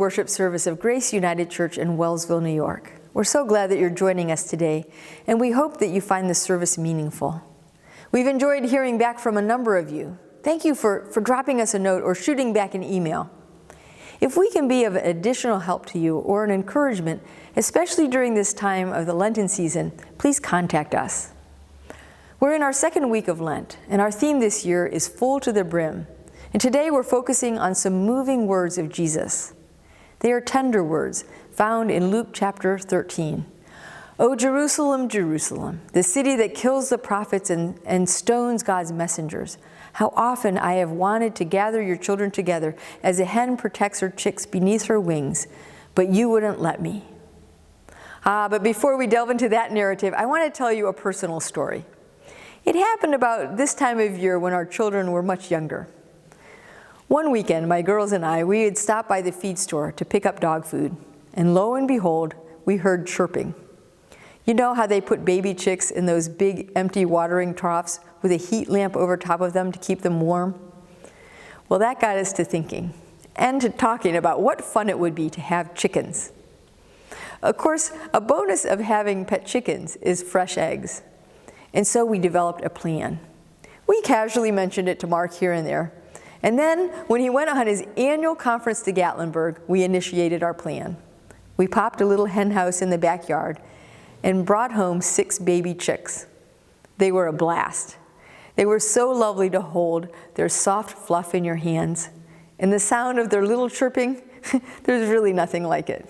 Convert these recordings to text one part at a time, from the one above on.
worship service of Grace United Church in Wellsville, New York. We're so glad that you're joining us today, and we hope that you find this service meaningful. We've enjoyed hearing back from a number of you. Thank you for dropping us a note or shooting back an email. If we can be of additional help to you or an encouragement, especially during this time of the Lenten season, please contact us. We're in our second week of Lent, and our theme this year is Full to the Brim. And today we're focusing on some moving words of Jesus. They are tender words found in Luke chapter 13. "O Jerusalem, Jerusalem, the city that kills the prophets and stones God's messengers, how often I have wanted to gather your children together as a hen protects her chicks beneath her wings, but you wouldn't let me." But before we delve into that narrative, I want to tell you a personal story. It happened about this time of year when our children were much younger. One weekend, my girls and I, we had stopped by the feed store to pick up dog food, and lo and behold, we heard chirping. You know how they put baby chicks in those big empty watering troughs with a heat lamp over top of them to keep them warm? Well, that got us to thinking and to talking about what fun it would be to have chickens. Of course, a bonus of having pet chickens is fresh eggs. And so we developed a plan. We casually mentioned it to Mark here and there. And then, when he went on his annual conference to Gatlinburg, we initiated our plan. We popped a little hen house in the backyard and brought home 6 baby chicks. They were a blast. They were so lovely to hold, their soft fluff in your hands. And the sound of their little chirping, there's really nothing like it.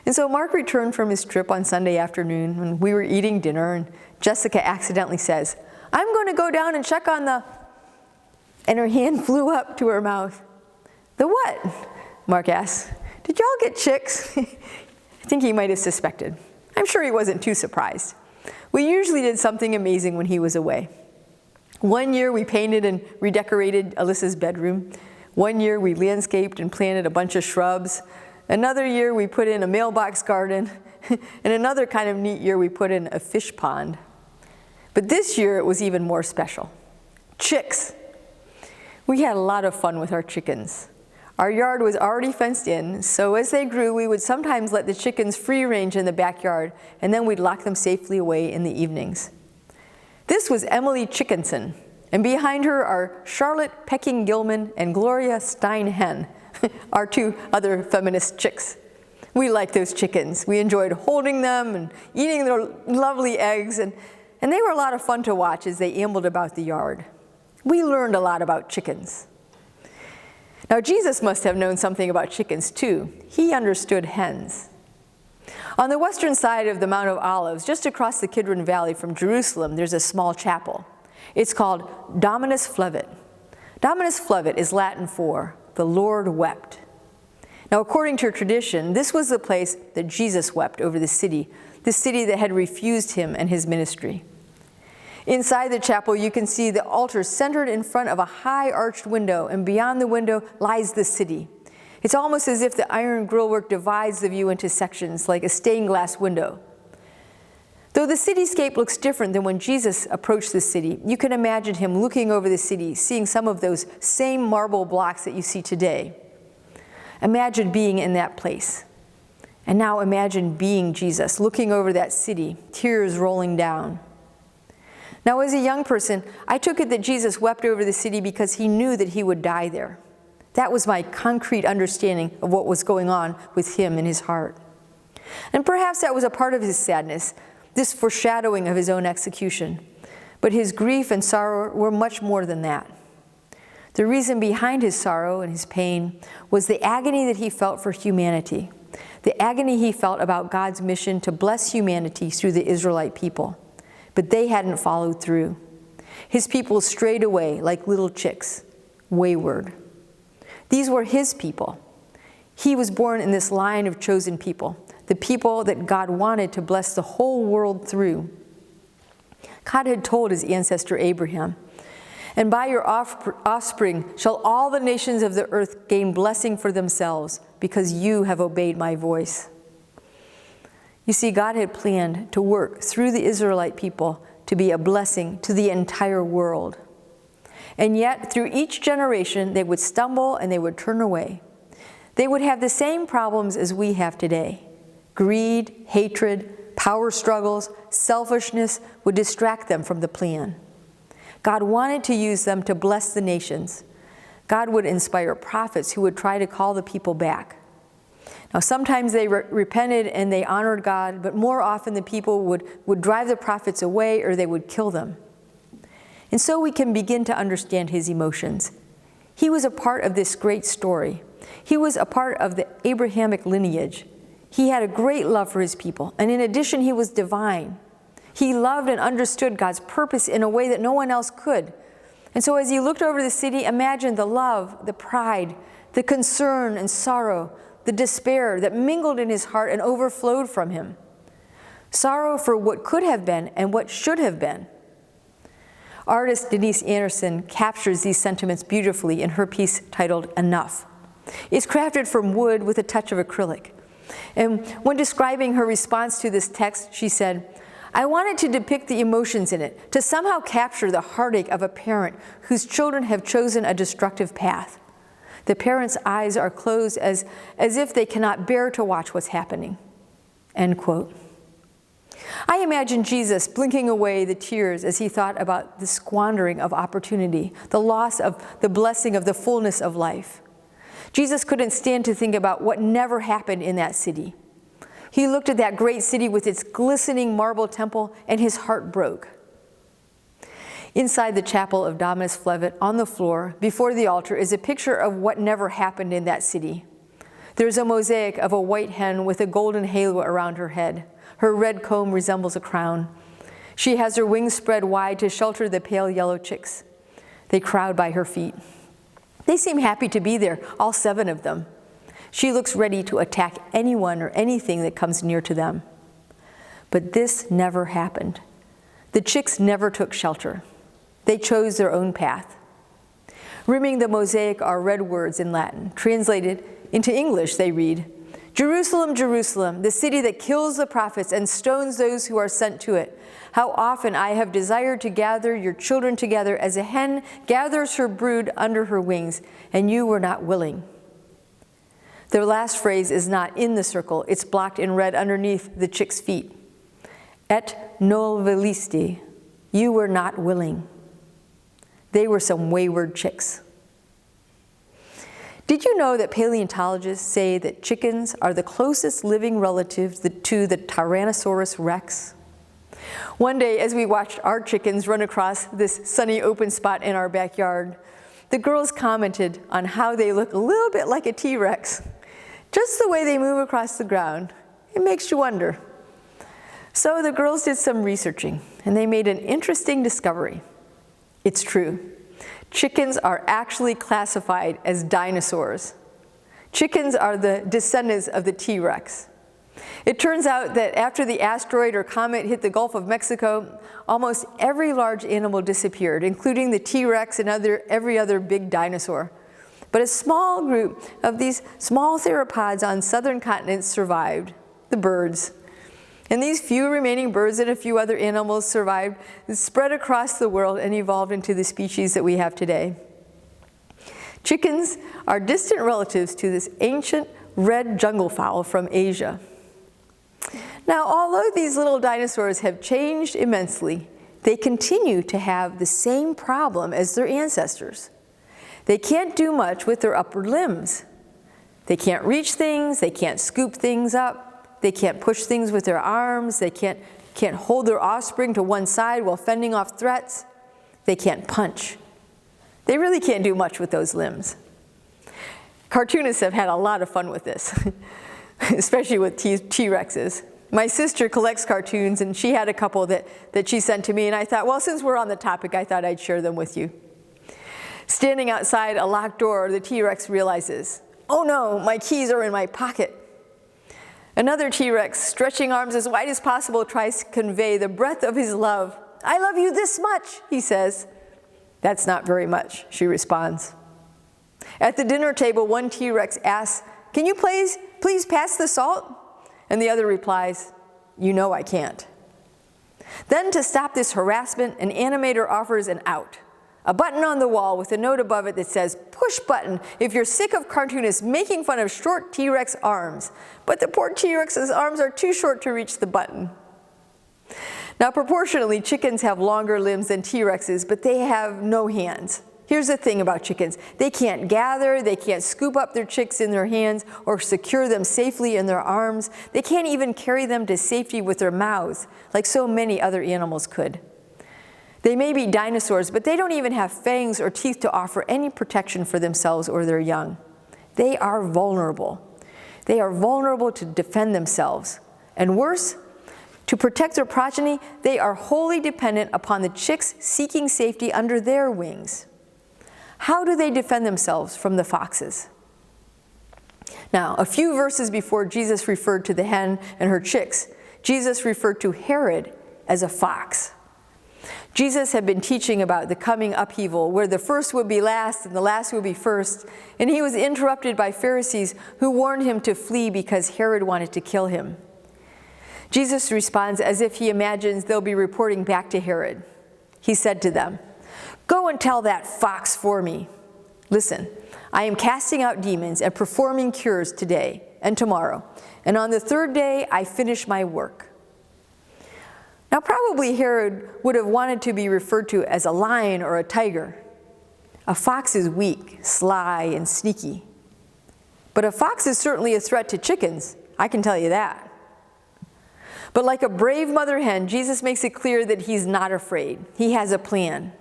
And so Mark returned from his trip on Sunday afternoon when we were eating dinner, and Jessica accidentally says, "I'm going to go down and check on the..." And her hand flew up to her mouth. "The what?" Mark asked. "Did y'all get chicks?" I think he might have suspected. I'm sure he wasn't too surprised. We usually did something amazing when he was away. One year we painted and redecorated Alyssa's bedroom. One year we landscaped and planted a bunch of shrubs. Another year we put in a mailbox garden. And another kind of neat year we put in a fish pond. But this year it was even more special. Chicks. We had a lot of fun with our chickens. Our yard was already fenced in, so as they grew, we would sometimes let the chickens free range in the backyard, and then we'd lock them safely away in the evenings. This was Emily Chickenson, and behind her are Charlotte Pecking-Gilman and Gloria Stein-Hen, our 2 other feminist chicks. We liked those chickens. We enjoyed holding them and eating their lovely eggs, and they were a lot of fun to watch as they ambled about the yard. We learned a lot about chickens. Now, Jesus must have known something about chickens too. He understood hens. On the western side of the Mount of Olives, just across the Kidron Valley from Jerusalem, there's a small chapel. It's called Dominus Flevit. Dominus Flevit is Latin for "the Lord wept." Now, according to tradition, this was the place that Jesus wept over the city that had refused him and his ministry. Inside the chapel, you can see the altar centered in front of a high arched window, and beyond the window lies the city. It's almost as if the iron grillwork divides the view into sections, like a stained glass window. Though the cityscape looks different than when Jesus approached the city, you can imagine him looking over the city, seeing some of those same marble blocks that you see today. Imagine being in that place. And now imagine being Jesus, looking over that city, tears rolling down. Now, as a young person, I took it that Jesus wept over the city because he knew that he would die there. That was my concrete understanding of what was going on with him in his heart. And perhaps that was a part of his sadness, this foreshadowing of his own execution. But his grief and sorrow were much more than that. The reason behind his sorrow and his pain was the agony that he felt for humanity, the agony he felt about God's mission to bless humanity through the Israelite people. But they hadn't followed through. His people strayed away like little chicks, wayward. These were his people. He was born in this line of chosen people, the people that God wanted to bless the whole world through. God had told his ancestor Abraham, "And by your offspring shall all the nations of the earth gain blessing for themselves, because you have obeyed my voice." You see, God had planned to work through the Israelite people to be a blessing to the entire world. And yet, through each generation, they would stumble and they would turn away. They would have the same problems as we have today. Greed, hatred, power struggles, selfishness would distract them from the plan. God wanted to use them to bless the nations. God would inspire prophets who would try to call the people back. Now, sometimes they repented and they honored God, but more often the people would drive the prophets away or they would kill them. And so we can begin to understand his emotions. He was a part of this great story. He was a part of the Abrahamic lineage. He had a great love for his people, and in addition, he was divine. He loved and understood God's purpose in a way that no one else could. And so as he looked over the city, imagine the love, the pride, the concern and sorrow, the despair that mingled in his heart and overflowed from him. Sorrow for what could have been and what should have been. Artist Denise Anderson captures these sentiments beautifully in her piece titled Enough. It's crafted from wood with a touch of acrylic. And when describing her response to this text, she said, "I wanted to depict the emotions in it, to somehow capture the heartache of a parent whose children have chosen a destructive path. The parent's eyes are closed as if they cannot bear to watch what's happening." End quote. I imagine Jesus blinking away the tears as he thought about the squandering of opportunity, the loss of the blessing of the fullness of life. Jesus couldn't stand to think about what never happened in that city. He looked at that great city with its glistening marble temple, and his heart broke. Inside the chapel of Dominus Flevit, on the floor, before the altar, is a picture of what never happened in that city. There's a mosaic of a white hen with a golden halo around her head. Her red comb resembles a crown. She has her wings spread wide to shelter the pale yellow chicks. They crowd by her feet. They seem happy to be there, all 7 of them. She looks ready to attack anyone or anything that comes near to them. But this never happened. The chicks never took shelter. They chose their own path. Rimming the mosaic are red words in Latin. Translated into English, they read, "Jerusalem, Jerusalem, the city that kills the prophets and stones those who are sent to it. How often I have desired to gather your children together as a hen gathers her brood under her wings, and you were not willing." Their last phrase is not in the circle. It's blocked in red underneath the chicks' feet. Et nol velisti, you were not willing. They were some wayward chicks. Did you know that paleontologists say that chickens are the closest living relatives to the Tyrannosaurus rex? One day, as we watched our chickens run across this sunny open spot in our backyard, the girls commented on how they look a little bit like a T-Rex. Just the way they move across the ground. It makes you wonder. So the girls did some researching, and they made an interesting discovery. It's true. Chickens are actually classified as dinosaurs. Chickens are the descendants of the T-Rex. It turns out that after the asteroid or comet hit the Gulf of Mexico, almost every large animal disappeared, including the T-Rex and every other big dinosaur. But a small group of these small theropods on southern continents survived, the birds. And these few remaining birds and a few other animals survived, spread across the world, and evolved into the species that we have today. Chickens are distant relatives to this ancient red jungle fowl from Asia. Now, although these little dinosaurs have changed immensely, they continue to have the same problem as their ancestors. They can't do much with their upper limbs. They can't reach things, they can't scoop things up, they can't push things with their arms, they can't hold their offspring to one side while fending off threats, they can't punch. They really can't do much with those limbs. Cartoonists have had a lot of fun with this, especially with T-Rexes. My sister collects cartoons, and she had a couple that she sent to me, and I thought, well, since we're on the topic, I thought I'd share them with you. Standing outside a locked door, the T-Rex realizes, oh no, my keys are in my pocket. Another T-Rex, stretching arms as wide as possible, tries to convey the breadth of his love. I love you this much, he says. That's not very much, she responds. At the dinner table, one T-Rex asks, can you please pass the salt? And the other replies, you know I can't. Then to stop this harassment, an animator offers an out. A button on the wall with a note above it that says, "Push button if you're sick of cartoonists making fun of short T-Rex arms." But the poor T-Rex's arms are too short to reach the button. Now, proportionally, chickens have longer limbs than T-Rexes, but they have no hands. Here's the thing about chickens. They can't gather, they can't scoop up their chicks in their hands or secure them safely in their arms. They can't even carry them to safety with their mouths, like so many other animals could. They may be dinosaurs, but they don't even have fangs or teeth to offer any protection for themselves or their young. They are vulnerable. They are vulnerable to defend themselves. And worse, to protect their progeny, they are wholly dependent upon the chicks seeking safety under their wings. How do they defend themselves from the foxes? Now, a few verses before Jesus referred to the hen and her chicks, Jesus referred to Herod as a fox. Jesus had been teaching about the coming upheaval where the first would be last and the last would be first, and he was interrupted by Pharisees who warned him to flee because Herod wanted to kill him. Jesus responds as if he imagines they'll be reporting back to Herod. He said to them, "Go and tell that fox for me. Listen, I am casting out demons and performing cures today and tomorrow, and on the third day I finish my work." Now, probably Herod would have wanted to be referred to as a lion or a tiger. A fox is weak, sly, and sneaky. But a fox is certainly a threat to chickens, I can tell you that. But like a brave mother hen, Jesus makes it clear that he's not afraid. He has a plan.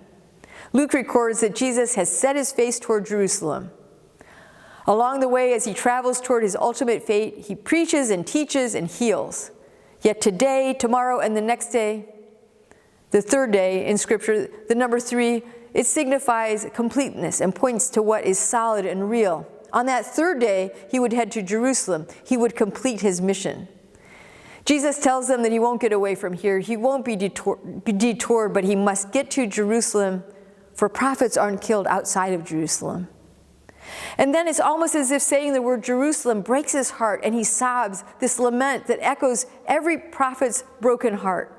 Luke records that Jesus has set his face toward Jerusalem. Along the way, as he travels toward his ultimate fate, he preaches and teaches and heals. Yet today, tomorrow, and the next day, the third day in Scripture, the number 3, it signifies completeness and points to what is solid and real. On that third day, he would head to Jerusalem. He would complete his mission. Jesus tells them that he won't get away from here. He won't be detoured, but he must get to Jerusalem, for prophets aren't killed outside of Jerusalem. And then it's almost as if saying the word Jerusalem breaks his heart, and he sobs this lament that echoes every prophet's broken heart.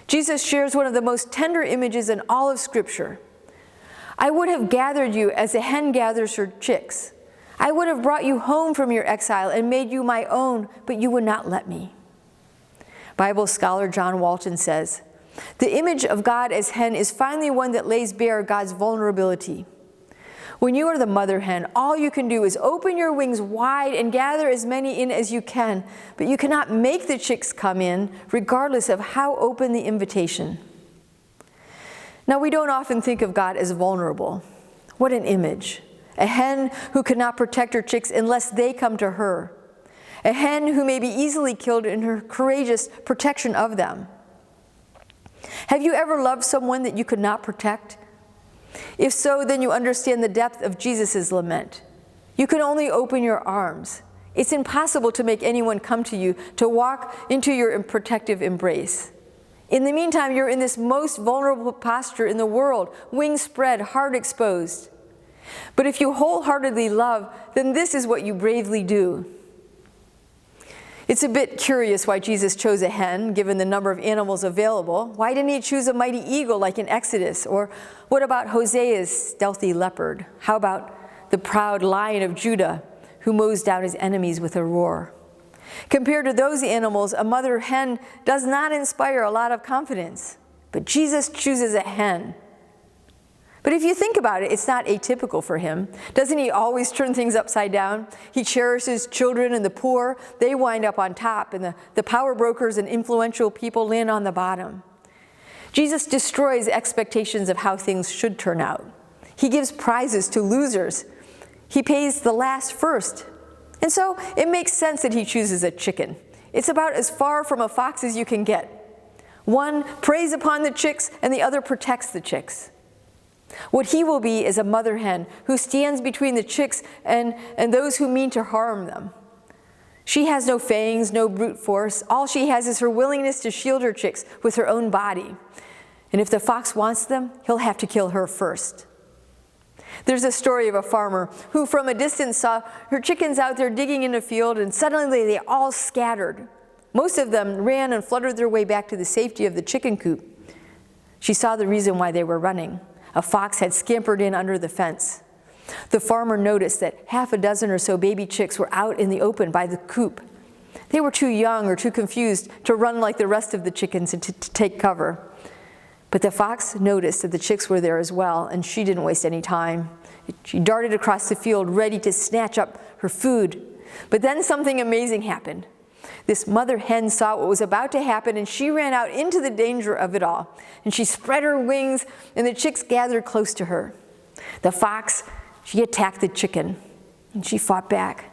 Jesus shares one of the most tender images in all of Scripture. "I would have gathered you as a hen gathers her chicks. I would have brought you home from your exile and made you my own, but you would not let me." Bible scholar John Walton says, "The image of God as hen is finally one that lays bare God's vulnerability. When you are the mother hen, all you can do is open your wings wide and gather as many in as you can, but you cannot make the chicks come in, regardless of how open the invitation." Now, we don't often think of God as vulnerable. What an image. A hen who cannot protect her chicks unless they come to her. A hen who may be easily killed in her courageous protection of them. Have you ever loved someone that you could not protect? If so, then you understand the depth of Jesus' lament. You can only open your arms. It's impossible to make anyone come to you, to walk into your protective embrace. In the meantime, you're in this most vulnerable posture in the world, wings spread, heart exposed. But if you wholeheartedly love, then this is what you bravely do. It's a bit curious why Jesus chose a hen, given the number of animals available. Why didn't he choose a mighty eagle like in Exodus? Or what about Hosea's stealthy leopard? How about the proud lion of Judah, who mows down his enemies with a roar? Compared to those animals, a mother hen does not inspire a lot of confidence. But Jesus chooses a hen. But if you think about it, it's not atypical for him. Doesn't he always turn things upside down? He cherishes children and the poor. They wind up on top, and the power brokers and influential people land on the bottom. Jesus destroys expectations of how things should turn out. He gives prizes to losers. He pays the last first. And so it makes sense that he chooses a chicken. It's about as far from a fox as you can get. One preys upon the chicks, and the other protects the chicks. What he will be is a mother hen who stands between the chicks and those who mean to harm them. She has no fangs, no brute force. All she has is her willingness to shield her chicks with her own body. And if the fox wants them, he'll have to kill her first. There's a story of a farmer who from a distance saw her chickens out there digging in a field, and suddenly they all scattered. Most of them ran and fluttered their way back to the safety of the chicken coop. She saw the reason why they were running. A fox had scampered in under the fence. The farmer noticed that half a dozen or so baby chicks were out in the open by the coop. They were too young or too confused to run like the rest of the chickens and to take cover. But the fox noticed that the chicks were there as well, and she didn't waste any time. She darted across the field, ready to snatch up her food. But then something amazing happened. This mother hen saw what was about to happen, and she ran out into the danger of it all. And she spread her wings, and the chicks gathered close to her. The fox, she attacked the chicken, and she fought back.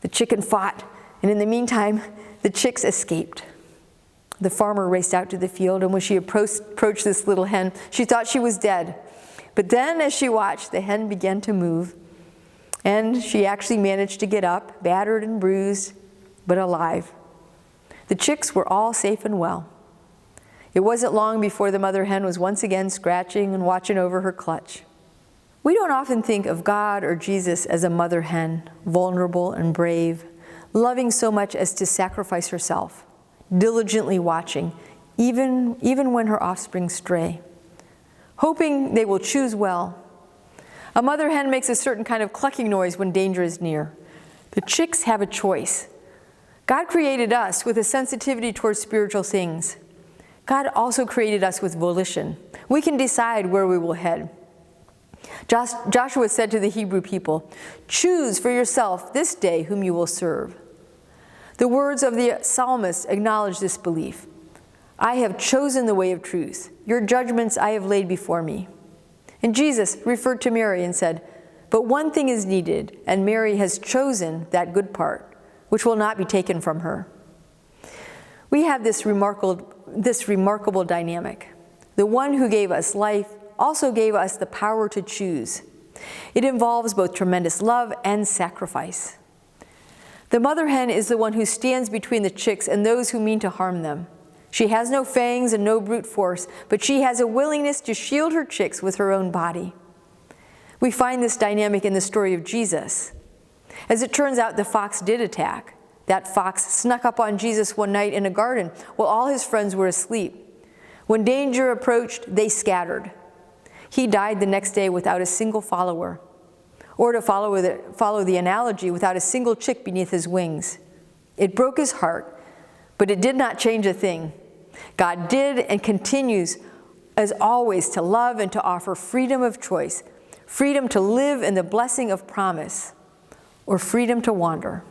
The chicken fought, and in the meantime, the chicks escaped. The farmer raced out to the field, and when she approached this little hen, she thought she was dead. But then, as she watched, the hen began to move, and she actually managed to get up, battered and bruised, but alive. The chicks were all safe and well. It wasn't long before the mother hen was once again scratching and watching over her clutch. We don't often think of God or Jesus as a mother hen, vulnerable and brave, loving so much as to sacrifice herself, diligently watching, even when her offspring stray, hoping they will choose well. A mother hen makes a certain kind of clucking noise when danger is near. The chicks have a choice. God created us with a sensitivity towards spiritual things. God also created us with volition. We can decide where we will head. Joshua said to the Hebrew people, "Choose for yourself this day whom you will serve." The words of the psalmist acknowledge this belief. "I have chosen the way of truth. Your judgments I have laid before me." And Jesus referred to Mary and said, "But one thing is needed, and Mary has chosen that good part, which will not be taken from her." We have this remarkable dynamic. The one who gave us life also gave us the power to choose. It involves both tremendous love and sacrifice. The mother hen is the one who stands between the chicks and those who mean to harm them. She has no fangs and no brute force, but she has a willingness to shield her chicks with her own body. We find this dynamic in the story of Jesus. As it turns out, the fox did attack. That fox snuck up on Jesus one night in a garden while all his friends were asleep. When danger approached, they scattered. He died the next day without a single follower, or to follow the analogy, without a single chick beneath his wings. It broke his heart, but it did not change a thing. God did and continues, as always, to love and to offer freedom of choice, freedom to live in the blessing of promise, or freedom to wander.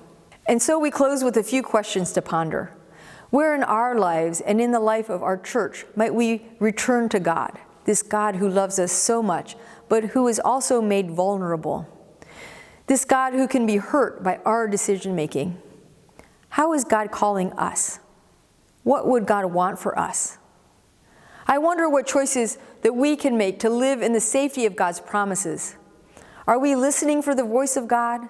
And so we close with a few questions to ponder. Where in our lives and in the life of our church might we return to God, this God who loves us so much, but who is also made vulnerable? This God who can be hurt by our decision-making. How is God calling us? What would God want for us? I wonder what choices that we can make to live in the safety of God's promises. Are we listening for the voice of God?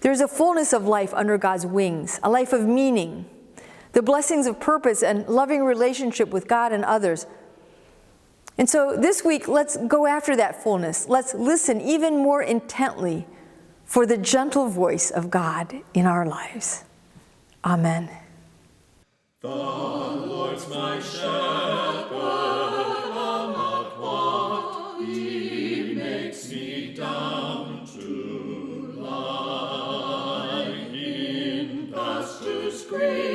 There's a fullness of life under God's wings, a life of meaning, the blessings of purpose and loving relationship with God and others. And so this week, let's go after that fullness. Let's listen even more intently for the gentle voice of God in our lives. Amen. The Lord's my shepherd, I'll not want. He makes me down to lie in pastures green.